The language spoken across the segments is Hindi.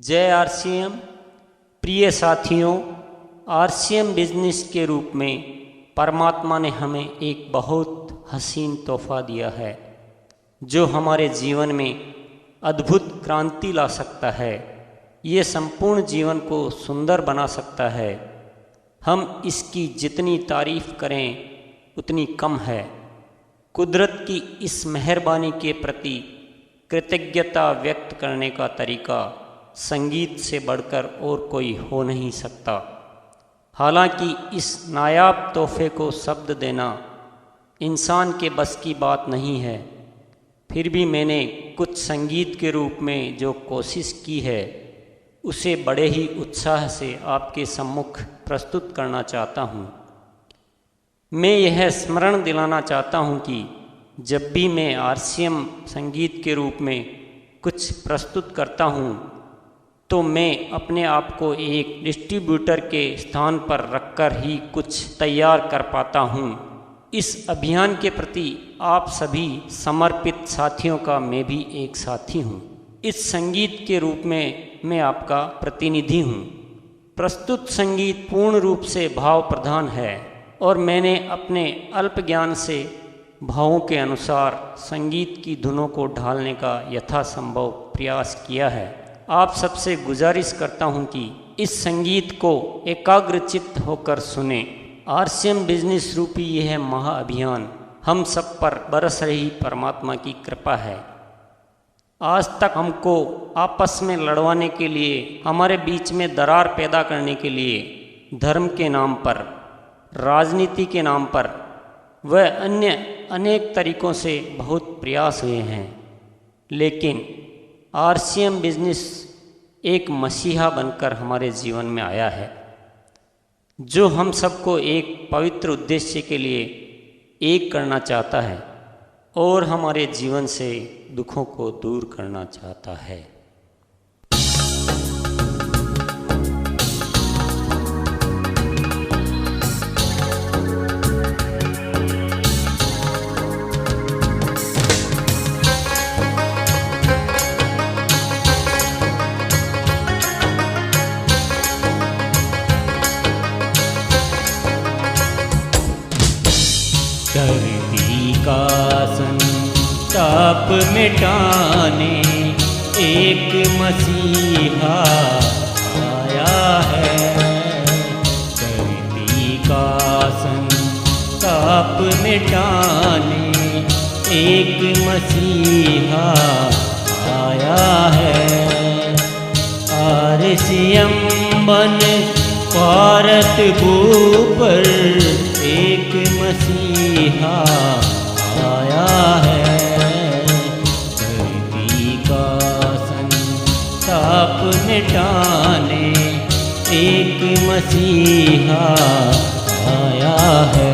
जय आरसीएम। प्रिय साथियों, आरसीएम बिजनेस के रूप में परमात्मा ने हमें एक बहुत हसीन तोहफ़ा दिया है जो हमारे जीवन में अद्भुत क्रांति ला सकता है। ये संपूर्ण जीवन को सुंदर बना सकता है। हम इसकी जितनी तारीफ़ करें उतनी कम है। कुदरत की इस मेहरबानी के प्रति कृतज्ञता व्यक्त करने का तरीका संगीत से बढ़कर और कोई हो नहीं सकता। हालांकि इस नायाब तोहफे को शब्द देना इंसान के बस की बात नहीं है, फिर भी मैंने कुछ संगीत के रूप में जो कोशिश की है उसे बड़े ही उत्साह से आपके सम्मुख प्रस्तुत करना चाहता हूँ। मैं यह स्मरण दिलाना चाहता हूँ कि जब भी मैं आरसीएम संगीत के रूप में कुछ प्रस्तुत करता हूँ तो मैं अपने आप को एक डिस्ट्रीब्यूटर के स्थान पर रखकर ही कुछ तैयार कर पाता हूँ। इस अभियान के प्रति आप सभी समर्पित साथियों का मैं भी एक साथी हूँ। इस संगीत के रूप में मैं आपका प्रतिनिधि हूँ। प्रस्तुत संगीत पूर्ण रूप से भाव प्रधान है और मैंने अपने अल्प ज्ञान से भावों के अनुसार संगीत की धुनों को ढालने का यथासंभव प्रयास किया है। आप सबसे गुजारिश करता हूं कि इस संगीत को एकाग्रचित्त होकर सुने। आरसीएम बिजनेस रूपी यह महाअभियान हम सब पर बरस रही परमात्मा की कृपा है। आज तक हमको आपस में लड़वाने के लिए, हमारे बीच में दरार पैदा करने के लिए धर्म के नाम पर, राजनीति के नाम पर व अन्य अनेक तरीकों से बहुत प्रयास हुए हैं, लेकिन आरसीएम बिजनेस एक मसीहा बनकर हमारे जीवन में आया है जो हम सबको एक पवित्र उद्देश्य के लिए एक करना चाहता है और हमारे जीवन से दुखों को दूर करना चाहता है। धरती का संताप मिटाने एक मसीहा आया है। धरती का संताप मिटाने एक मसीहा आया है। आरसीएम बन भारत भूपर एक मसीहा आया है। धरती का संताप मिटाने एक मसीहा आया है।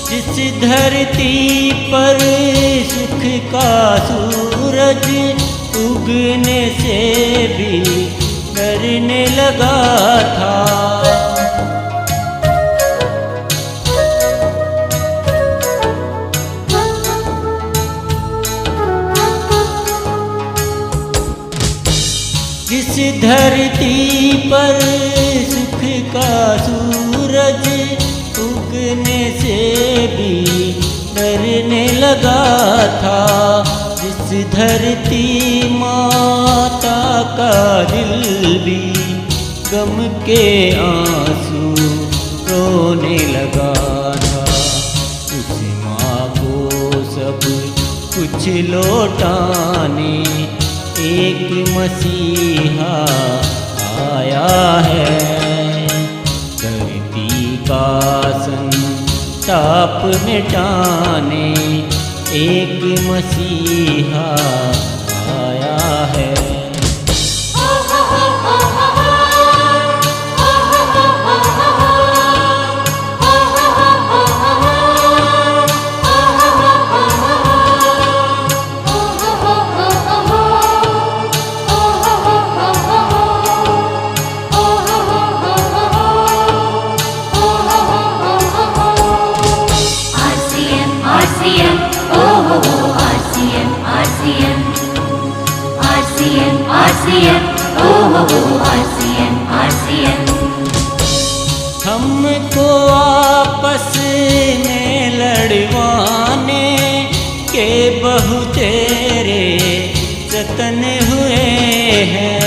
जिस धरती पर सुख का सूरज उगने से भी डरने लगा था, जिस धरती पर सुख का सूरज उगने से भी डरने लगा था, जिस धरती माता का दिल भी गम के आंसू रोने लगा था, उस माँ को सब कुछ लौटाने एक मसीहा आया है। धरती का संताप मिटाने एक मसीहा आया है। RCM, RCM, RCM। हमको आपस में लड़वाने के बहु तेरे जतन हुए हैं।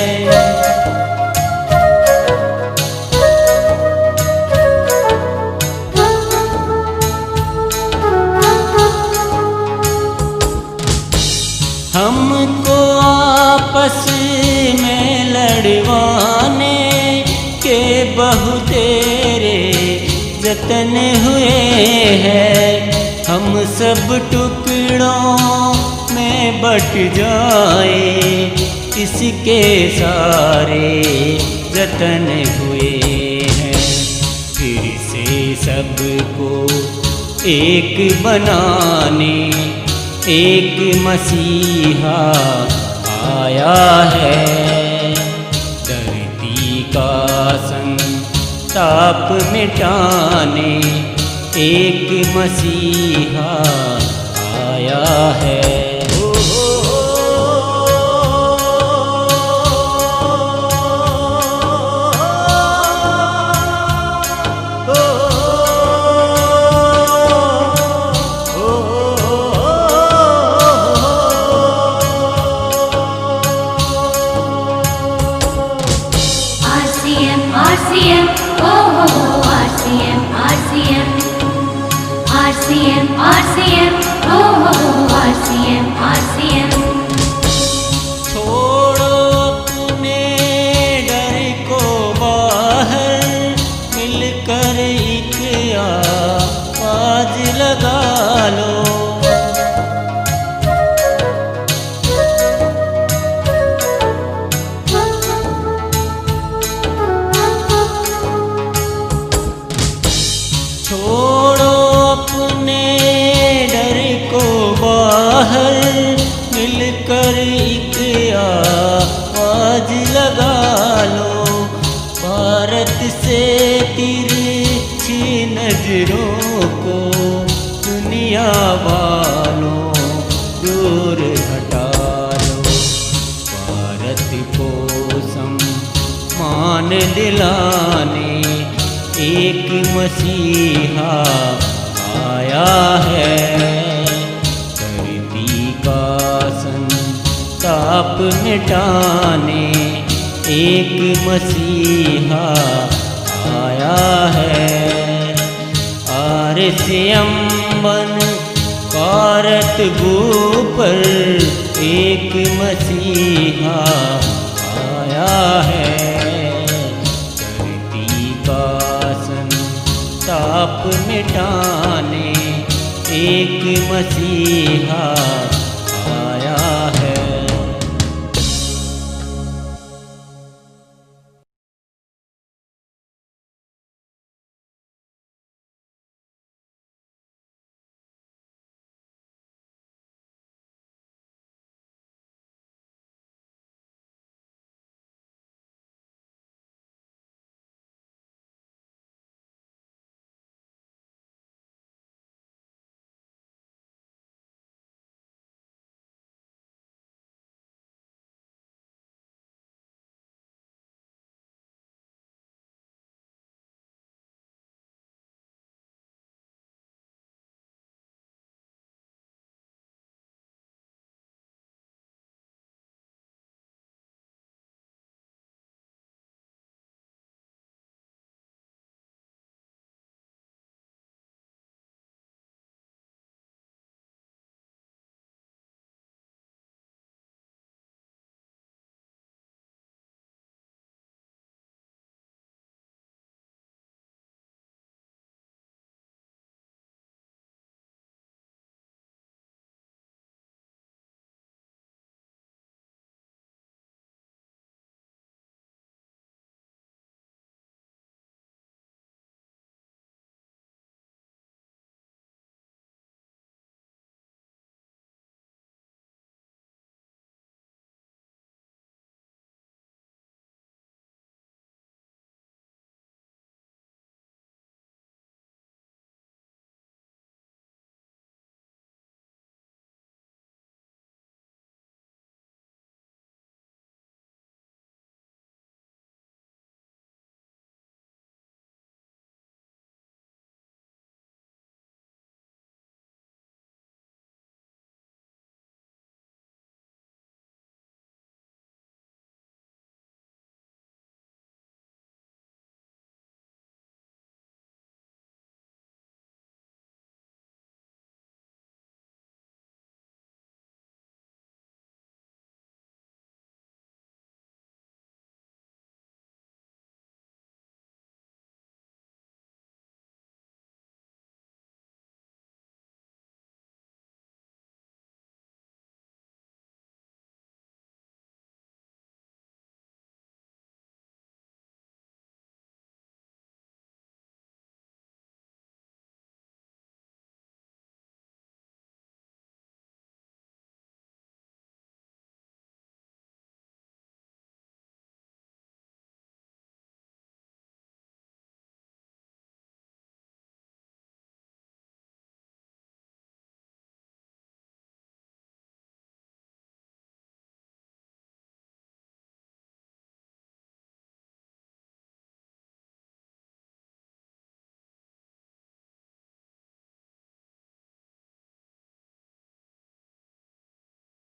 हमको आपस में लड़वाने के बहु तेरे जतन हुए हैं। हम सब टुकड़ों में बट जाए इसके सारे जतन हुए हैं। फिर से सबको एक बनाने एक मसीहा आया है। धरती का संताप मिटाने एक मसीहा आया है। RCM, RCM, RCM, RCM, RCM, RCM, RCM। छोड़ो अपने डर को बाहर, मिलकर एक आवाज लगा लो। छोड़ो अपने डर को बाहर, मिलकर एक आवाज लगा लो। भारत से तिरछी नजरों को दुनिया वालों दूर हटा लो। भारत को सम्मान दिलाने एक मसीहा आया है। धरती का संताप मिटाने एक मसीहा आया है। RCM बन भारत पर एक मसीहा आया है। ताप मिटाने एक मसीहा